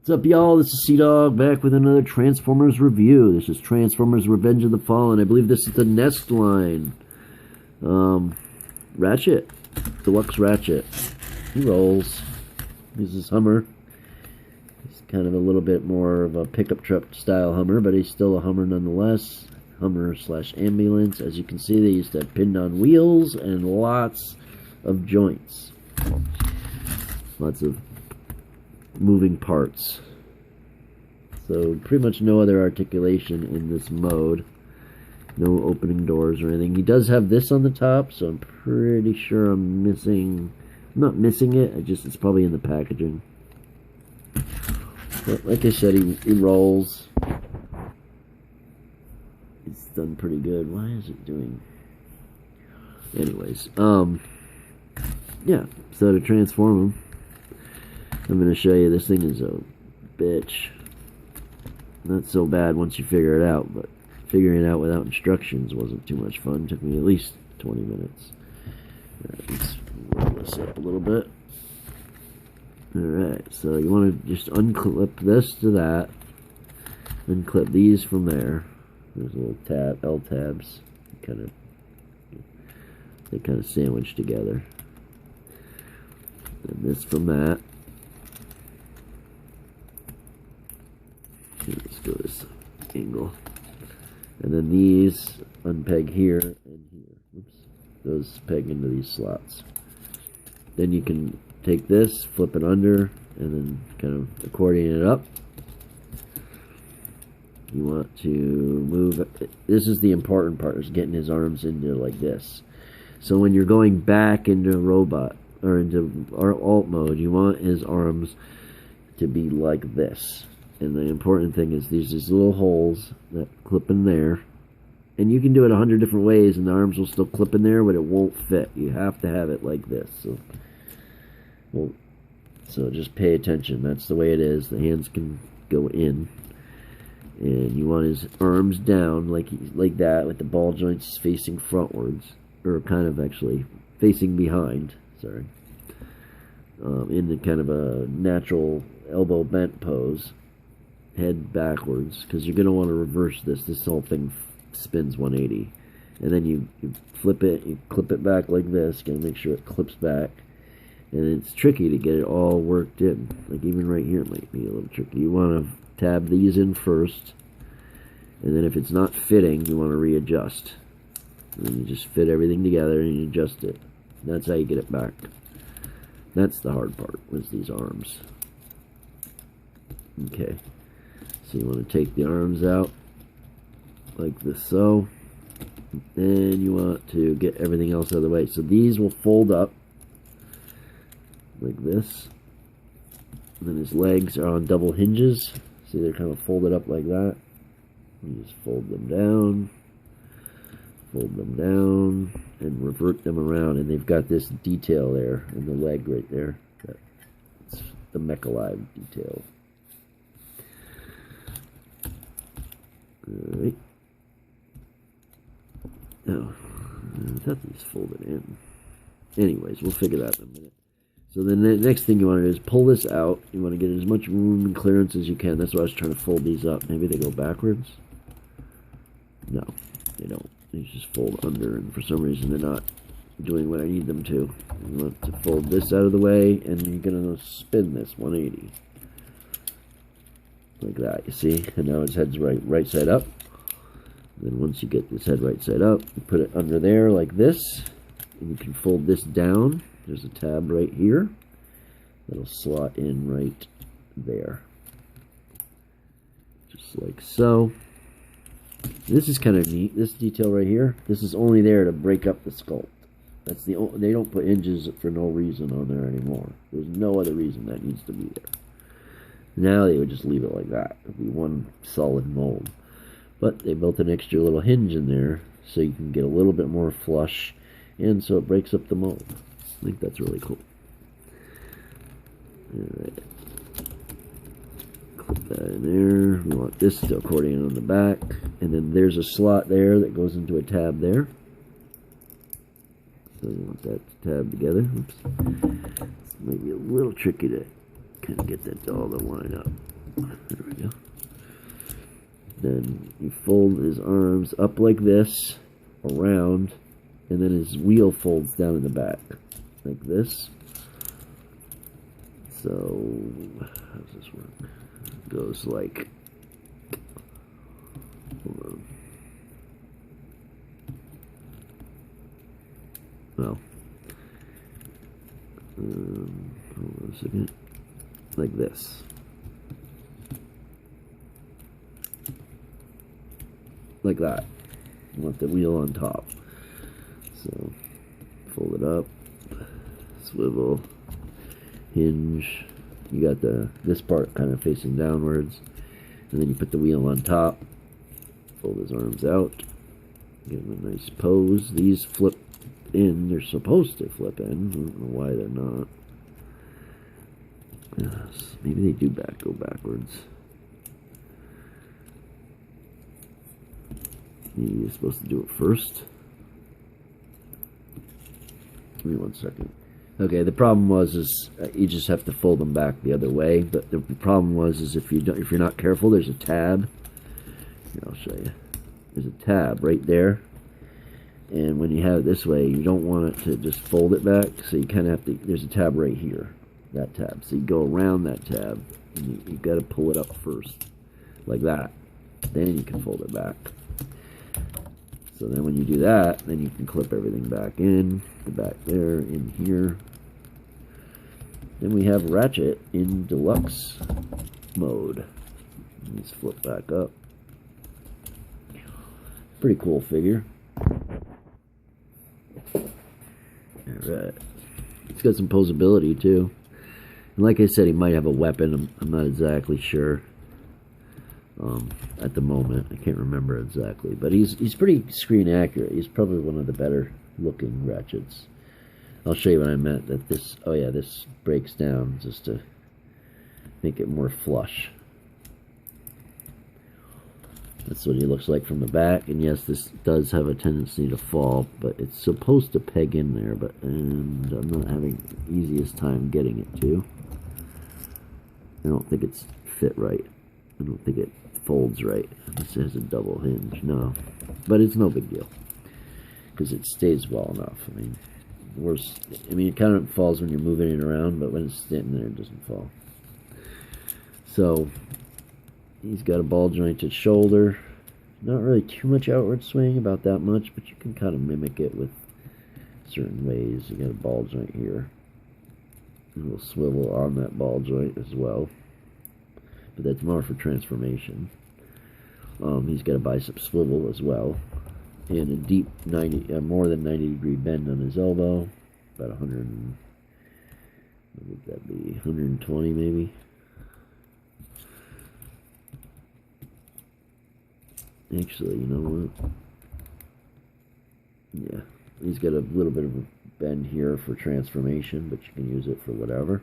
What's up, y'all? This is Cdog back with another Transformers review. This is Transformers Revenge of the Fallen. I believe this is the N.E.S.T line. Ratchet. Deluxe Ratchet. He rolls. He's his Hummer. He's kind of a little bit more of a pickup truck style Hummer, but he's still a Hummer nonetheless. Hummer slash ambulance. As you can see, they used to have pinned on wheels and lots of joints. Lots of moving parts. So pretty much no other articulation in this mode. No opening doors or anything. He does have this on the top, so I'm pretty sure I'm not missing it. It's probably in the packaging. But like I said, he rolls. It's done pretty good. Why is it doing? Anyways, yeah. So to transform him, I'm going to show you. This thing is a bitch. Not so bad once you figure it out, but figuring it out without instructions wasn't too much fun. It took me at least 20 minutes. Alright, let's roll this up a little bit. Alright, so you want to just unclip this to that. Unclip these from there. There's a little L tabs. They kind of sandwich together. And this from that. Let's go this angle. And then these unpeg here and here. Oops. Those peg into these slots. Then you can take this, flip it under, and then kind of accordion it up. You want to move. This is the important part, is getting his arms into like this. So when you're going back into robot, or into alt mode, you want his arms to be like this. And the important thing is these little holes that clip in there. And you can do it 100 different ways and the arms will still clip in there, but it won't fit. You have to have it like this. So just pay attention. That's the way it is. The hands can go in. And you want his arms down like that, with the ball joints facing frontwards. Or kind of actually facing behind. Sorry. In the kind of a natural elbow bent pose. Head backwards, because you're going to want to reverse this. This whole thing spins 180. And then you flip it, you clip it back like this. Got to make sure it clips back. And it's tricky to get it all worked in. Like even right here it might be a little tricky. You want to tab these in first. And then if it's not fitting, you want to readjust. And then you just fit everything together and you adjust it. That's how you get it back. That's the hard part, was these arms. Okay. So you want to take the arms out like this, so. Then you want to get everything else out of the way. So these will fold up like this. And then his legs are on double hinges. See, they're kind of folded up like that. You just fold them down, and revert them around. And they've got this detail there in the leg right there. That's the Mechalive detail. Alright. Oh, I thought these folded in. Anyways, we'll figure that in a minute. So then the next thing you want to do is pull this out. You want to get as much room and clearance as you can. That's why I was trying to fold these up. Maybe they go backwards? No, they don't. They just fold under, and for some reason they're not doing what I need them to. You want to fold this out of the way, and you're going to spin this 180. Like that, you see? And now his head's right side up. And then once you get this head right side up, you put it under there like this. And you can fold this down. There's a tab right here. That'll slot in right there. Just like so. This is kind of neat. This detail right here. This is only there to break up the sculpt. That's the they don't put hinges for no reason on there anymore. There's no other reason that needs to be there. Now they would just leave it like that. It would be one solid mold. But they built an extra little hinge in there so you can get a little bit more flush, and so it breaks up the mold. I think that's really cool. Alright. Clip that in there. We want this to accordion on the back. And then there's a slot there that goes into a tab there. So you want that to tab together. Oops. This might be a little tricky to kind of get that all to line up. There we go. Then you fold his arms up like this, around, and then his wheel folds down in the back, like this. So, how does this work? It goes like, hold on. Well, hold on a second. Like this. Like that. You want the wheel on top. So, fold it up, swivel, hinge. You got this part kind of facing downwards, and then you put the wheel on top. Fold his arms out. Give him a nice pose. These flip in. They're supposed to flip in. I don't know why they're not. Yes, maybe they do go backwards. You're supposed to do it first. Give me 1 second. Okay, the problem is you just have to fold them back the other way. But the problem is if you're not careful, there's a tab. Here, I'll show you. There's a tab right there, and when you have it this way, you don't want it to just fold it back. So you kind of have to. There's a tab right here, that tab. So you go around that tab, and you got to pull it up first, like that. Then you can fold it back. So then when you do that, then you can clip everything back in, the back there, in here. Then we have Ratchet in deluxe mode. Let's flip back up. Pretty cool figure. Alright. It's got some posability too. And like I said, he might have a weapon. I'm not exactly sure. At the moment, I can't remember exactly, but he's pretty screen accurate. He's probably one of the better looking Ratchets. I'll show you what I meant. That this, oh yeah, this breaks down just to make it more flush. That's what he looks like from the back. And yes, this does have a tendency to fall, but it's supposed to peg in there. And I'm not having the easiest time getting it to. I don't think it's fit right. I don't think it folds right. This has a double hinge. No, but it's no big deal because it stays well enough. I mean, it kind of falls when you're moving it around, but when it's sitting there, it doesn't fall. So he's got a ball jointed shoulder. Not really too much outward swing, about that much, but you can kind of mimic it with certain ways. You got a ball joint here. A little swivel on that ball joint as well. But that's more for transformation. He's got a bicep swivel as well, and a deep more than 90 degree bend on his elbow, about 100. What would that be? 120 maybe. Actually, you know what? Yeah, he's got a little bit of a bend here for transformation, but you can use it for whatever.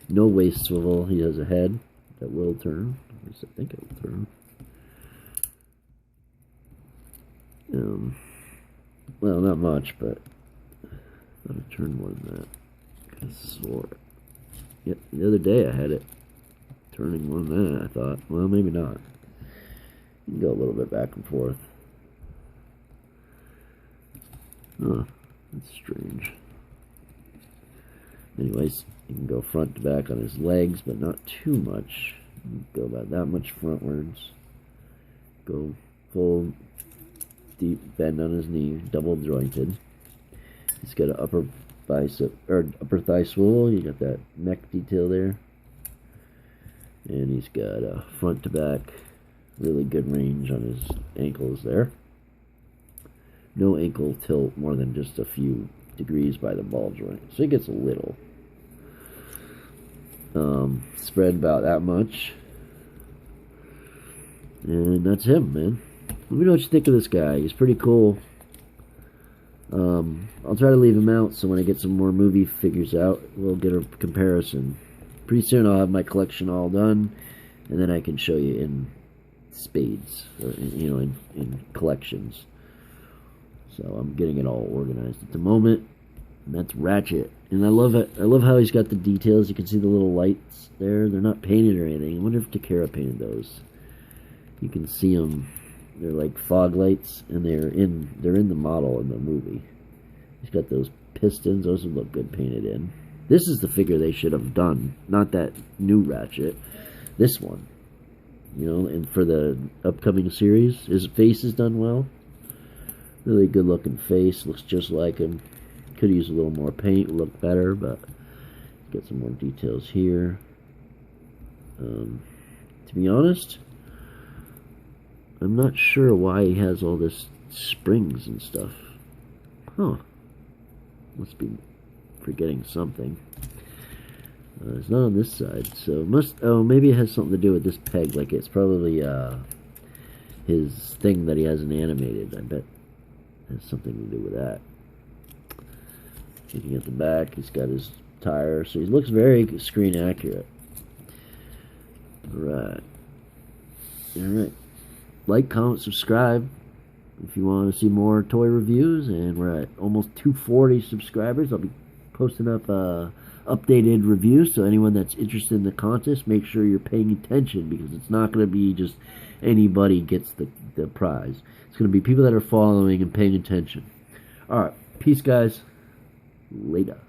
No waist swivel. He has a head that will turn. At least I think it will turn. Well, not much, but I thought it turned more than that. I swore it. Yep, the other day I had it turning more than that. I thought, well, maybe not. You can go a little bit back and forth. Huh, that's strange. Anyways, you can go front to back on his legs, but not too much. You can go about that much frontwards. Go full deep bend on his knee, double jointed. He's got an upper bicep or upper thigh swivel. You got that neck detail there, and he's got a front to back, really good range on his ankles there. No ankle tilt more than just a few degrees by the ball joint, so he gets a little. Spread about that much, and that's him, man. Let me know what you think of this guy. He's pretty cool. I'll try to leave him out, so when I get some more movie figures out, we'll get a comparison. Pretty soon I'll have my collection all done, and then I can show you in spades, or in collections. So I'm getting it all organized at the moment. And that's Ratchet. And I love it. I love how he's got the details. You can see the little lights there. They're not painted or anything. I wonder if Takara painted those. You can see them. They're like fog lights, and they're in the model in the movie. He's got those pistons. Those would look good painted in. This is the figure they should have done, not that new Ratchet. This one, you know, and for the upcoming series, his face is done well. Really good looking face, looks just like him. Could use a little more paint, look better, but get some more details here. To be honest, I'm not sure why he has all this springs and stuff. Huh. Must be forgetting something. It's not on this side, so maybe it has something to do with this peg. Like it's probably his thing that he hasn't animated. I bet it has something to do with that. Looking at the back, he's got his tire, so he looks very screen accurate. Alright. Like, comment, subscribe if you want to see more toy reviews, and we're at almost 240 subscribers. I'll be posting up updated reviews, so anyone that's interested in the contest, make sure you're paying attention, because it's not going to be just anybody gets the prize. It's going to be people that are following and paying attention. Alright, peace guys. Later.